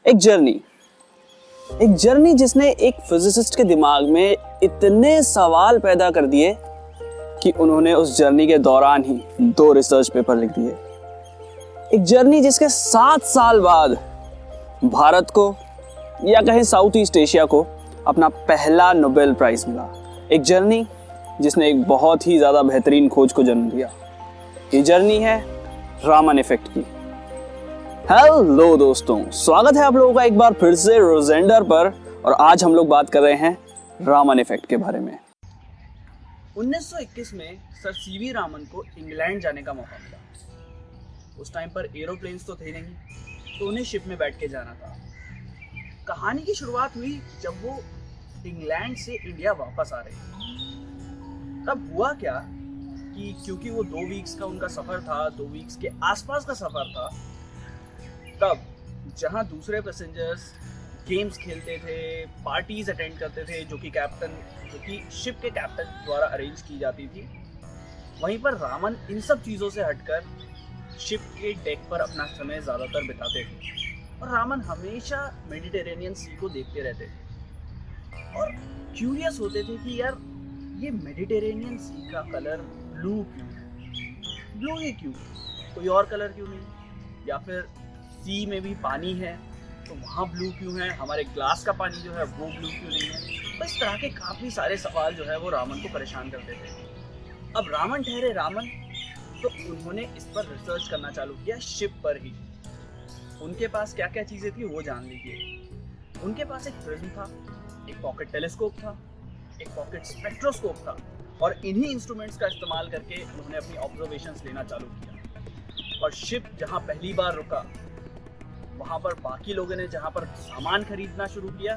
एक जर्नी जिसने एक फिजिसिस्ट के दिमाग में इतने सवाल पैदा कर दिए कि उन्होंने उस जर्नी के दौरान ही 2 रिसर्च पेपर लिख दिए। एक जर्नी जिसके 7 साल बाद भारत को या कहें साउथ ईस्ट एशिया को अपना पहला नोबेल प्राइज मिला। एक जर्नी जिसने एक बहुत ही ज़्यादा बेहतरीन खोज को जन्म दिया। ये जर्नी है रामन इफेक्ट की। हेलो दोस्तों, स्वागत है आप लोगों का एक बार फिर से रोजेंडर पर, और आज हम लोग बात कर रहे हैं रामन इफेक्ट के बारे में। 1921 में सर सीवी रामन को इंग्लैंड जाने का मौका मिला। उस टाइम पर एरोप्लेन्स तो थे नहीं, तो उन्हें शिप में बैठ के जाना था। कहानी की शुरुआत हुई जब वो इंग्लैंड से इंडिया वापस आ रहे थे। तब हुआ क्या कि क्योंकि वो 2 वीक्स का उनका सफर था, 2 वीक्स के आसपास का सफर था, तब जहां दूसरे पैसेंजर्स गेम्स खेलते थे, पार्टीज अटेंड करते थे जो कि शिप के कैप्टन द्वारा अरेंज की जाती थी, वहीं पर रामन इन सब चीज़ों से हटकर शिप के डेक पर अपना समय ज़्यादातर बिताते थे। और रामन हमेशा मेडिटेरेनियन सी को देखते रहते थे और क्यूरियस होते थे कि यार ये मेडिटेरेनियन सी का कलर ब्लू क्यों? ब्लू ही क्यों? कोई और कलर क्यों नहीं? या फिर सी में भी पानी है तो वहाँ ब्लू क्यों है? हमारे ग्लास का पानी जो है वो ब्लू क्यों नहीं है? तो इस तरह के काफ़ी सारे सवाल जो है वो रामन को परेशान करते थे। अब रामन ठहरे रामन, तो उन्होंने इस पर रिसर्च करना चालू किया शिप पर ही। उनके पास क्या क्या चीज़ें थी वो जान लीजिए। उनके पास एक प्रिज्म था, एक पॉकेट टेलीस्कोप था, एक पॉकेट स्पेक्ट्रोस्कोप था, और इन्हीं इंस्ट्रूमेंट्स का इस्तेमाल करके उन्होंने अपनी ऑब्जर्वेशंस लेना चालू किया। और शिप जहाँ पहली बार रुका, वहाँ पर बाकी लोगों ने जहाँ पर सामान खरीदना शुरू किया,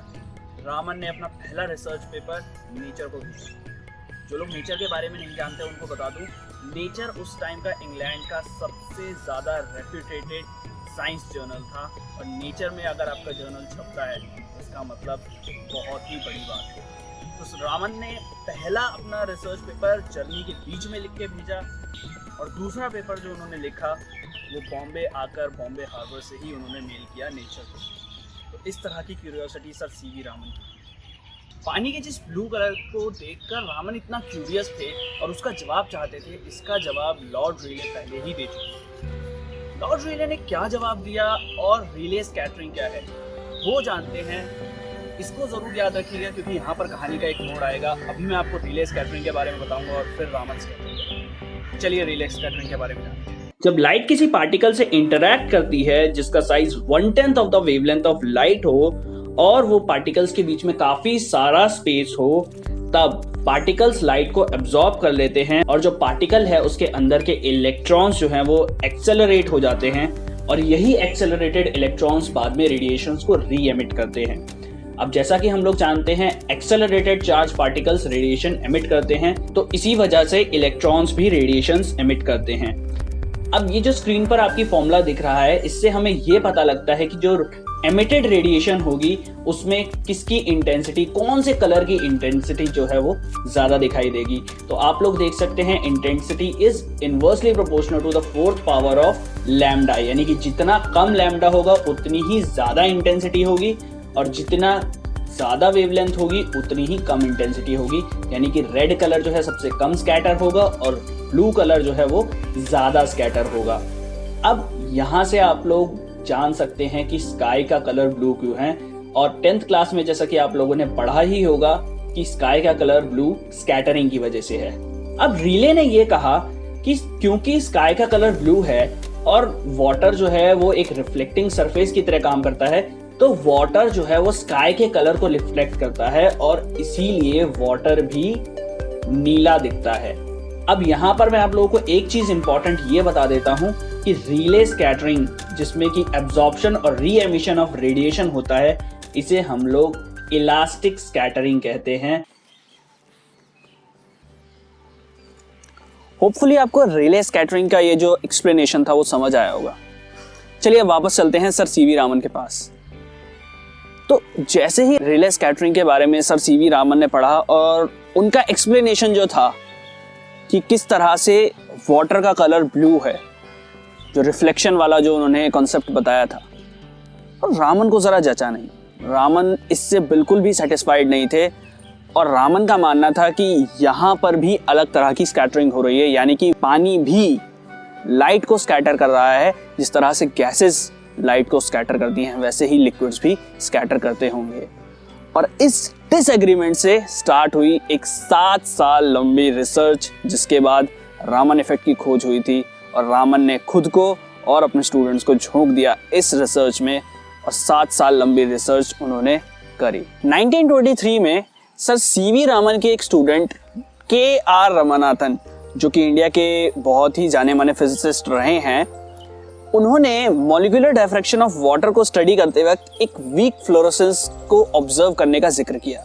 रामन ने अपना पहला रिसर्च पेपर नेचर को दिया। जो लोग नेचर के बारे में नहीं जानते उनको बता दूं, नेचर उस टाइम का इंग्लैंड का सबसे ज़्यादा रेप्यूटेटेड साइंस जर्नल था। और नेचर में अगर आपका जर्नल छपता है इसका मतलब बहुत ही बड़ी बात है। तो रामन ने पहला अपना रिसर्च पेपर जर्नी के बीच में लिख के भेजा, और दूसरा पेपर जो उन्होंने लिखा वो बॉम्बे आकर बॉम्बे हार्बर से ही उन्होंने मेल किया नेचर को। तो इस तरह की क्यूरियोसिटी सर सीवी रामन की। पानी के जिस ब्लू कलर को देखकर रामन इतना क्यूरियस थे और उसका जवाब चाहते थे, इसका जवाब लॉर्ड रेले पहले ही दे चुके। लॉर्ड रेले ने क्या जवाब दिया और रिले स्कैटरिंग क्या है वो जानते हैं, इसको जरूर याद रखिएगा क्योंकि यहाँ पर कहानी का एक मोड़ आएगा। अभी मैं आपको रिले स्कैटरिंग के बारे में बताऊंगा और फिर रामन स्कैटरिंग। चलिए रिले स्कैटरिंग के बारे में जानते हैं। जब लाइट किसी पार्टिकल से इंटरैक्ट करती है जिसका size 1/10 of the wavelength of light हो और वो पार्टिकल्स के बीच में काफी सारा स्पेस हो, तब पार्टिकल्स लाइट को एब्जॉर्ब कर लेते हैं और जो पार्टिकल है उसके अंदर के इलेक्ट्रॉन्स जो हैं वो एक्सेलरेट हो जाते हैं, और यही एक्सेलरेटेड इलेक्ट्रॉन्स बाद में रेडिएशंस को री एमिट करते हैं। अब जैसा कि हम लोग जानते हैं accelerated charge particles radiation emit करते हैं, तो इसी वजह से इलेक्ट्रॉन्स भी रेडिएशंस एमिट करते हैं। अब ये जो स्क्रीन पर आपकी फॉर्मूला दिख रहा है, इससे हमें ये पता लगता है कि जो एमिटेड रेडिएशन होगी उसमें किसकी इंटेंसिटी, कौन से कलर की इंटेंसिटी जो है वो ज्यादा दिखाई देगी। तो आप लोग देख सकते हैं intensity is inversely proportional to the 4th power of lambda, यानी कि जितना कम लैम्डा होगा उतनी ही ज्यादा इंटेंसिटी होगी, और जितना ज्यादा वेवलेंथ होगी उतनी ही कम इंटेंसिटी होगी। यानी कि रेड कलर जो है सबसे कम स्कैटर होगा और ब्लू कलर जो है वो ज्यादा स्कैटर होगा। अब यहाँ से आप लोग जान सकते हैं कि स्काई का कलर ब्लू क्यों है, और 10th क्लास में जैसा कि आप लोगों ने पढ़ा ही होगा कि स्काई का कलर ब्लू स्कैटरिंग की वजह से है। अब रिले ने ये कहा कि क्योंकि स्काई का कलर ब्लू है और वाटर जो है वो एक रिफ्लेक्टिंग सरफेस की तरह काम करता है, तो वाटर जो है वो स्काई के कलर को रिफ्लेक्ट करता है और इसीलिए वाटर भी नीला दिखता है। अब यहाँ पर मैं आप लोगों को एक चीज इंपॉर्टेंट ये बता देता हूँ कि रिले स्कैटरिंग, जिसमें कि एब्जॉर्प्शन और री एमिशन ऑफ रेडिएशन होता है, इसे हम लोग इलास्टिक स्कैटरिंग कहते हैं। होपफुली आपको रिले स्कैटरिंग का ये जो एक्सप्लेनेशन था वो समझ आया होगा। चलिए अब वापस चलते हैं सर सीवी रामन के पास। तो जैसे ही रिले स्कैटरिंग के बारे में सर सीवी रामन ने पढ़ा और उनका एक्सप्लेनेशन जो था कि किस तरह से वाटर का कलर ब्लू है, जो रिफ्लेक्शन वाला जो उन्होंने कॉन्सेप्ट बताया था, और रामन को ज़रा जचा नहीं। रामन इससे बिल्कुल भी सेटिस्फाइड नहीं थे और रामन का मानना था कि यहाँ पर भी अलग तरह की स्कैटरिंग हो रही है, यानी कि पानी भी लाइट को स्कैटर कर रहा है। जिस तरह से गैसेस लाइट को स्कैटर करती हैं वैसे ही लिक्विड्स भी स्कैटर करते होंगे। और इस डिसएग्रीमेंट से स्टार्ट हुई एक 7 साल लंबी रिसर्च, जिसके बाद रामन इफेक्ट की खोज हुई थी और रामन ने खुद को और अपने स्टूडेंट्स को झोंक दिया इस रिसर्च में और 7 साल लंबी रिसर्च उन्होंने करी। 1923 में सर सीवी रामन के एक स्टूडेंट KR रमानाथन, जो कि इंडिया के बहुत ही जाने माने फिजिसिस्ट रहे हैं, उन्होंने मॉलिक्यूलर डायफ्रैक्शन ऑफ वाटर को स्टडी करते वक्त एक वीक फ्लोरोसेंस को ऑब्जर्व करने का जिक्र किया।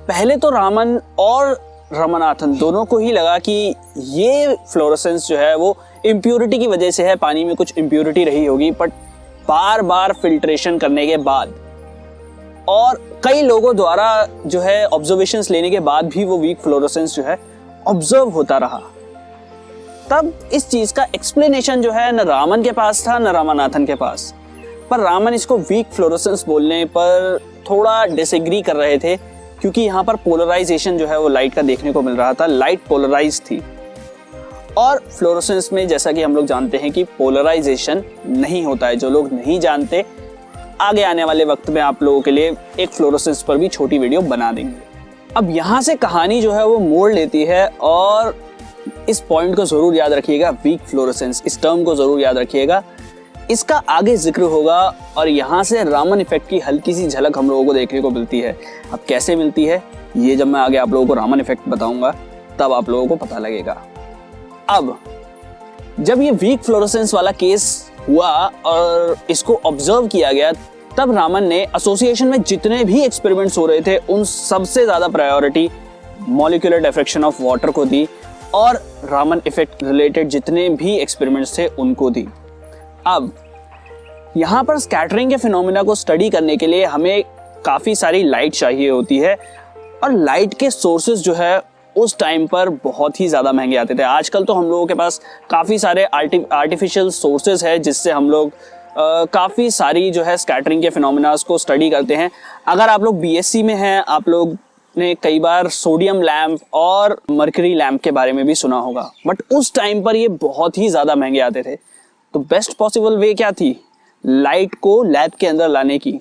पहले तो रामन और रमानाथन दोनों को ही लगा कि ये फ्लोरोसेंस जो है वो इम्प्योरिटी की वजह से है, पानी में कुछ इम्प्योरिटी रही होगी। बट बार बार फिल्ट्रेशन करने के बाद और कई लोगों द्वारा जो है ऑब्जर्वेशंस लेने के बाद भी वो वीक फ्लोरोसेंस जो है ऑब्जर्व होता रहा। तब इस चीज का एक्सप्लेनेशन जो है न रामन के पास था न रमानाथन के पास, पर रामन इसको वीक फ्लोरोसेंस बोलने पर थोड़ा डिसएग्री कर रहे थे, क्योंकि यहाँ पर पोलराइजेशन जो है वो लाइट का देखने को मिल रहा था। लाइट पोलराइज थी और फ्लोरोसेंस में जैसा कि हम लोग जानते हैं कि पोलराइजेशन नहीं होता है। जो लोग नहीं जानते, आगे आने वाले वक्त में आप लोगों के लिए एक फ्लोरोसेंस पर भी छोटी वीडियो बना देंगे। अब यहाँ से कहानी जो है वो मोड़ लेती है और इस पॉइंट को जरूर याद रखिएगा, वीक फ्लोरोसेंस, इस टर्म को जरूर याद रखिएगा। इसका आगे जिक्र होगा और यहाँ से रामन इफेक्ट की हल्की सी झलक हम लोगों को देखने को मिलती है। अब कैसे मिलती है ये जब मैं आगे आप लोगों को रामन इफेक्ट बताऊंगा तब आप लोगों को पता लगेगा। अब जब ये वीक फ्लोरोसेंस वाला केस हुआ और इसको ऑब्जर्व किया गया, तब रामन ने एसोसिएशन में जितने भी एक्सपेरिमेंट्स हो रहे थे उन सबसे ज्यादा priority molecular diffraction of water को दी और रामन इफेक्ट रिलेटेड जितने भी एक्सपेरिमेंट्स थे उनको दी। अब यहाँ पर स्कैटरिंग के फिनोमिना को स्टडी करने के लिए हमें काफ़ी सारी लाइट चाहिए होती है और लाइट के सोर्सेज जो है उस टाइम पर बहुत ही ज़्यादा महंगे आते थे। आजकल तो हम लोगों के पास काफ़ी सारे आर्टिफिशियल सोर्सेज है जिससे हम लोग काफ़ी सारी जो है स्कैटरिंग के फिनोमिनास को स्टडी करते हैं। अगर आप लोग BSc में हैं, आप लोग ने कई बार सोडियम लैम्प और मर्करी लैम्प के बारे में भी सुना होगा, बट उस टाइम पर ये बहुत ही ज़्यादा महंगे आते थे। तो बेस्ट पॉसिबल वे क्या थी लाइट को लैब के अंदर लाने की,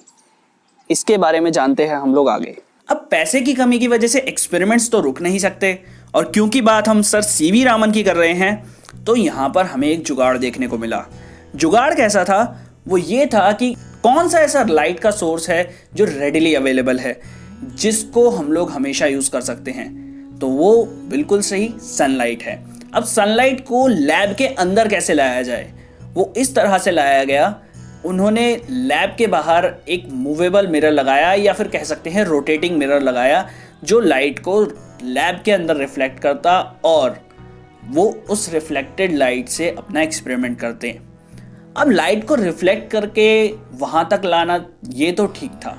इसके बारे में जानते हैं हम लोग आगे। अब पैसे की कमी की वजह से एक्सपेरिमेंट्स तो रुक नहीं सकते और क्योंकि बात हम सर सीवी रामन की कर रहे हैं तो यहाँ पर हमें एक जुगाड़ देखने को मिला। जुगाड़ कैसा था? वो ये था कि कौन सा ऐसा लाइट का सोर्स है जो रेडिली अवेलेबल है, जिसको हम लोग हमेशा यूज़ कर सकते हैं। तो वो बिल्कुल सही सनलाइट है। अब सनलाइट को लैब के अंदर कैसे लाया जाए, वो इस तरह से लाया गया। उन्होंने लैब के बाहर एक मूवेबल मिरर लगाया या फिर कह सकते हैं रोटेटिंग मिरर लगाया, जो लाइट को लैब के अंदर रिफ्लेक्ट करता और वो उस रिफ्लेक्टेड लाइट से अपना एक्सपेरिमेंट करते हैं। अब लाइट को रिफ्लेक्ट करके वहाँ तक लाना ये तो ठीक था,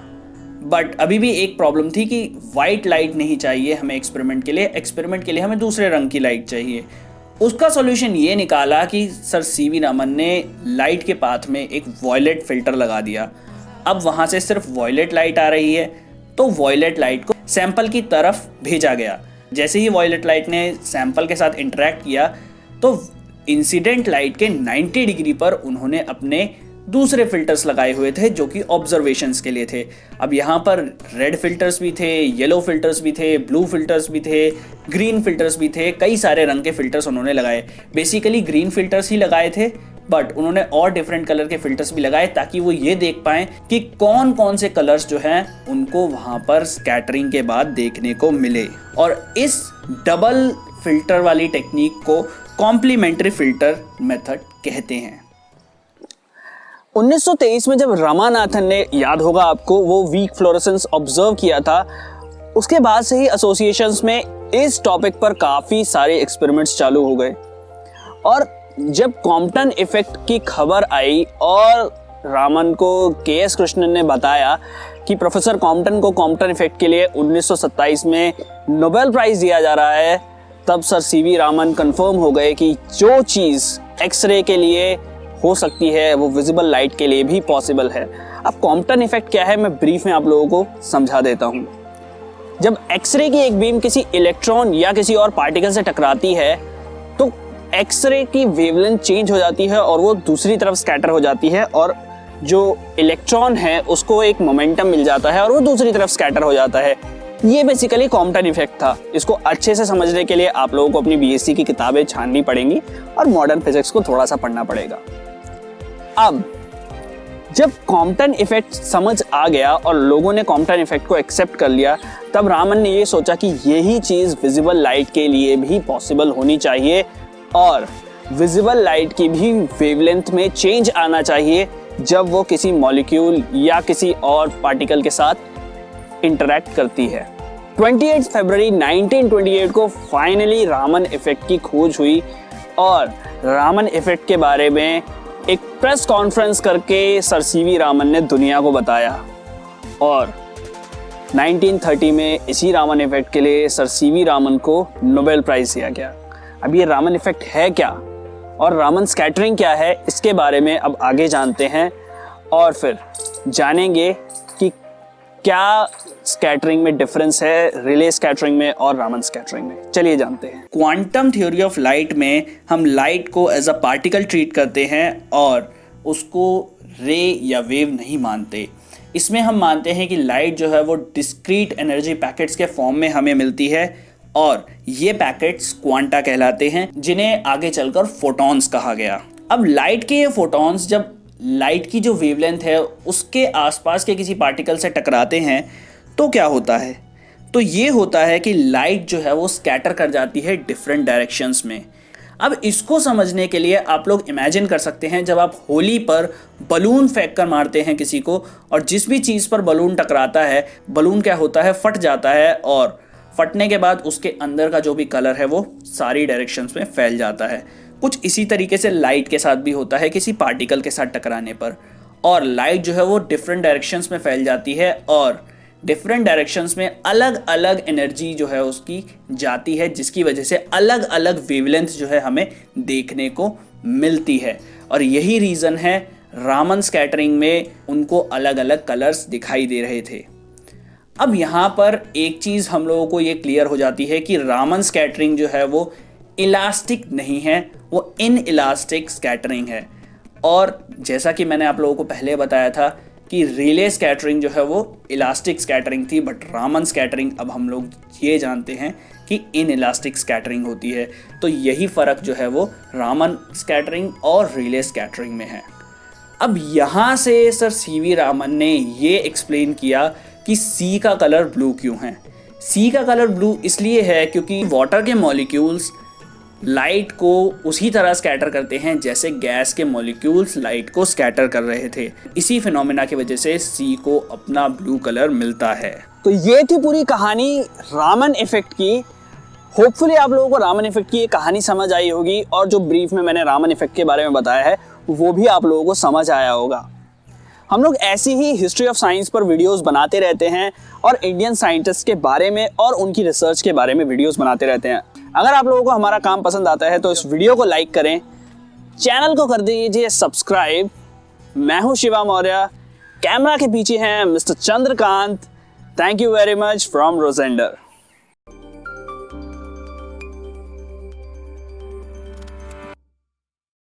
बट अभी भी एक प्रॉब्लम थी कि वाइट लाइट नहीं चाहिए हमें एक्सपेरिमेंट के लिए। एक्सपेरिमेंट के लिए हमें दूसरे रंग की लाइट चाहिए। उसका सॉल्यूशन ये निकाला कि सर सीवी रामन ने लाइट के पाथ में एक वॉयलेट फिल्टर लगा दिया। अब वहाँ से सिर्फ वॉयलेट लाइट आ रही है, तो वॉयलेट लाइट को सैंपल की तरफ भेजा गया। जैसे ही वॉयलेट लाइट ने सैंपल के साथ इंटरेक्ट किया तो इंसिडेंट लाइट के 90 डिग्री पर उन्होंने अपने दूसरे फिल्टर्स लगाए हुए थे जो कि ऑब्जर्वेशंस के लिए थे। अब यहाँ पर रेड फिल्टर्स भी थे, येलो फिल्टर्स भी थे, ब्लू फिल्टर्स भी थे, ग्रीन फिल्टर्स भी थे, कई सारे रंग के फिल्टर्स उन्होंने लगाए। बेसिकली ग्रीन फिल्टर्स ही लगाए थे, बट उन्होंने और डिफरेंट कलर के फिल्टर्स भी लगाए ताकि वो ये देख पाएँ कि कौन कौन से कलर्स जो हैं उनको वहाँ पर स्कैटरिंग के बाद देखने को मिले। और इस डबल फिल्टर वाली टेक्निक को कॉम्प्लीमेंट्री फिल्टर मेथड कहते हैं। 1923 में जब रमानाथन ने, याद होगा आपको, वो वीक फ्लोरोसेंस ऑब्जर्व किया था, उसके बाद से ही एसोसिएशंस में इस टॉपिक पर काफ़ी सारे एक्सपेरिमेंट्स चालू हो गए। और जब कॉम्पटन इफेक्ट की खबर आई और रामन को KS कृष्णन ने बताया कि प्रोफेसर कॉम्पटन को कॉम्पटन इफेक्ट के लिए 1927 में नोबेल प्राइज़ दिया जा रहा है, तब सर सीवी रामन कंफर्म हो गए कि जो चीज़ एक्सरे के लिए हो सकती है वो विजिबल लाइट के लिए भी पॉसिबल है। अब कॉम्पटन इफेक्ट क्या है, मैं ब्रीफ में आप लोगों को समझा देता हूँ। जब एक्सरे की एक बीम किसी इलेक्ट्रॉन या किसी और पार्टिकल से टकराती है तो एक्सरे की वेवलेंथ चेंज हो जाती है और वो दूसरी तरफ स्कैटर हो जाती है, और जो इलेक्ट्रॉन है उसको एक मोमेंटम मिल जाता है और वो दूसरी तरफ स्कैटर हो जाता है। ये बेसिकली कॉम्पटन इफेक्ट था। इसको अच्छे से समझने के लिए आप लोगों को अपनी बीएससी की किताबें छाननी पड़ेंगी और मॉडर्न फिजिक्स को थोड़ा सा पढ़ना पड़ेगा। अब जब कॉम्पटन इफेक्ट समझ आ गया और लोगों ने कॉम्पटन इफेक्ट को एक्सेप्ट कर लिया, तब रामन ने ये सोचा कि यही चीज विजिबल लाइट के लिए भी पॉसिबल होनी चाहिए और विजिबल लाइट की भी वेवलेंथ में चेंज आना चाहिए जब वो किसी मॉलिक्यूल या किसी और पार्टिकल के साथ इंटरैक्ट करती है। 28 फरवरी 1928 को फाइनली रामन इफेक्ट की खोज हुई और रामन इफेक्ट के बारे में एक प्रेस कॉन्फ्रेंस करके सर सीवी रामन ने दुनिया को बताया और 1930 में इसी रामन इफेक्ट के लिए सर सीवी रामन को नोबेल प्राइज दिया गया। अब ये रामन इफेक्ट है क्या और रामन स्कैटरिंग क्या है, इसके बारे में अब आगे जानते हैं और फिर जानेंगे कि क्या स्कैटरिंग में डिफरेंस है रिले स्कैटरिंग में और रामन स्कैटरिंग में। चलिए जानते हैं। क्वांटम थ्योरी ऑफ लाइट में हम लाइट को एज अ पार्टिकल ट्रीट करते हैं और उसको रे या वेव नहीं मानते। इसमें हम मानते हैं कि लाइट जो है वो डिस्क्रीट एनर्जी पैकेट्स के फॉर्म में हमें मिलती है और ये पैकेट्स क्वांटा कहलाते हैं, जिन्हें आगे चलकर फोटॉन्स कहा गया। अब लाइट के ये फोटॉन्स जब लाइट की जो वेवलेंथ है उसके आसपास के किसी पार्टिकल से टकराते हैं तो क्या होता है, तो ये होता है कि लाइट जो है वो स्कैटर कर जाती है डिफरेंट डायरेक्शंस में। अब इसको समझने के लिए आप लोग इमेजिन कर सकते हैं जब आप होली पर बलून फेंक कर मारते हैं किसी को और जिस भी चीज़ पर बलून टकराता है बलून क्या होता है, फट जाता है और फटने के बाद उसके अंदर का जो भी कलर है वो सारी डायरेक्शंस में फैल जाता है। कुछ इसी तरीके से लाइट के साथ भी होता है किसी पार्टिकल के साथ टकराने पर, और लाइट जो है वो डिफरेंट डायरेक्शंस में फैल जाती है और डिफरेंट डायरेक्शंस में अलग अलग एनर्जी जो है उसकी जाती है, जिसकी वजह से अलग अलग वेवलेंथ जो है हमें देखने को मिलती है। और यही रीज़न है रामन स्कैटरिंग में उनको अलग अलग कलर्स दिखाई दे रहे थे। अब यहाँ पर एक चीज़ हम लोगों को ये क्लियर हो जाती है कि रामन स्कैटरिंग जो है वो इलास्टिक नहीं है, वो इन इलास्टिक स्कैटरिंग है। और जैसा कि मैंने आप लोगों को पहले बताया था कि रिले स्कैटरिंग जो है वो इलास्टिक स्कैटरिंग थी, बट रामन स्कैटरिंग अब हम लोग ये जानते हैं कि इन इलास्टिक स्कैटरिंग होती है। तो यही फ़र्क जो है वो रामन स्कैटरिंग और रिले स्कैटरिंग में है। अब यहाँ से सर सीवी रामन ने ये एक्सप्लेन किया कि सी का कलर ब्लू क्यों है। सी का कलर ब्लू इसलिए है क्योंकि वाटर के मॉलिक्यूल्स लाइट को उसी तरह स्कैटर करते हैं जैसे गैस के मॉलिक्यूल्स लाइट को स्कैटर कर रहे थे। इसी फिनोमेना की वजह से सी को अपना ब्लू कलर मिलता है। तो ये थी पूरी कहानी रामन इफेक्ट की। होपफुली आप लोगों को रामन इफेक्ट की ये कहानी समझ आई होगी और जो ब्रीफ में मैंने रामन इफेक्ट के बारे में बताया है वो भी आप लोगों को समझ आया होगा। हम लोग ऐसी ही हिस्ट्री ऑफ साइंस पर वीडियोस बनाते रहते हैं और इंडियन साइंटिस्ट के बारे में और उनकी रिसर्च के बारे में वीडियोस बनाते रहते हैं। अगर आप लोगों को हमारा काम पसंद आता है तो इस वीडियो को लाइक करें, चैनल को कर दीजिए सब्सक्राइब। मैं हूं शिवा मौर्य, कैमरा के पीछे हैं mister Chandrakant. Thank you very much from रोजेंडर।